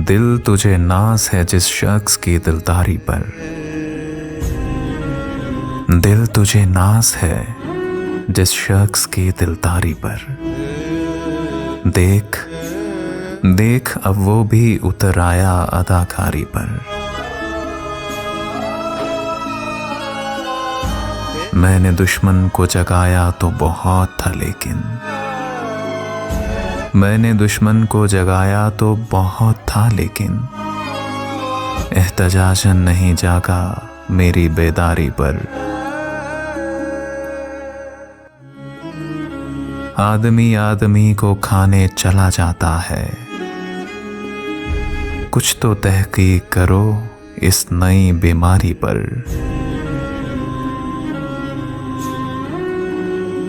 दिल तुझे नाज है जिस शख्स की दिलदारी पर। दिल तुझे नाज है जिस शख्स की दिलदारी पर। देख देख अब वो भी उतर आया अदाकारी पर। मैंने दुश्मन को जगाया तो बहुत था लेकिन, मैंने दुश्मन को जगाया तो बहुत था लेकिन, एहतजाजन नहीं जागा मेरी बेदारी पर। आदमी आदमी को खाने चला जाता है, कुछ तो तहकीक करो इस नई बीमारी पर।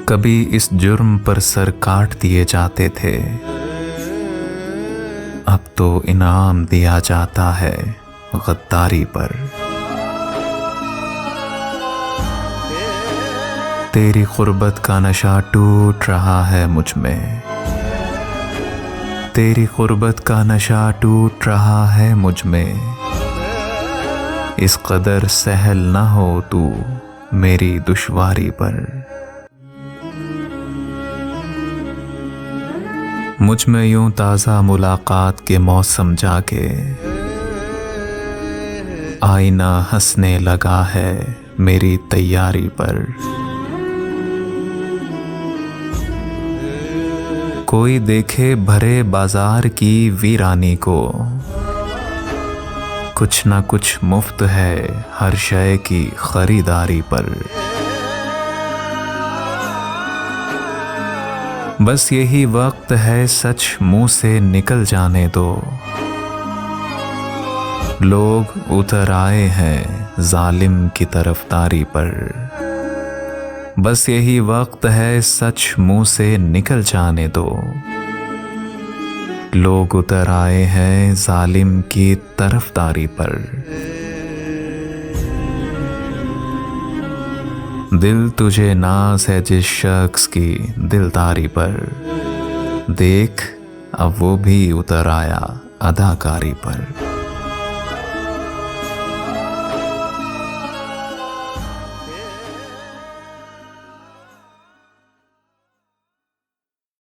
कभी इस जुर्म पर सर काट दिए जाते थे, अब तो इनाम दिया जाता है गद्दारी पर। तेरी गुर्बत का नशा टूट रहा है मुझ में, तेरी गुर्बत का नशा टूट रहा है मुझ में। इस कदर सहल ना हो तू मेरी दुश्वारी पर। मुझ में यूं ताज़ा मुलाकात के मौसम जाके, आईना हंसने लगा है मेरी तैयारी पर। कोई देखे भरे बाजार की वीरानी को, कुछ ना कुछ मुफ्त है हर शय की खरीदारी पर। बस यही वक्त है सच मुंह से निकल जाने दो। लोग उतर आए हैं जालिम की तरफदारी पर। बस यही वक्त है सच मुंह से निकल जाने दो। लोग उतर आए हैं जालिम की तरफदारी पर। दिल तुझे नाज है जिस शख्स की दिलदारी पर। देख अब वो भी उतर आया अदाकारी पर।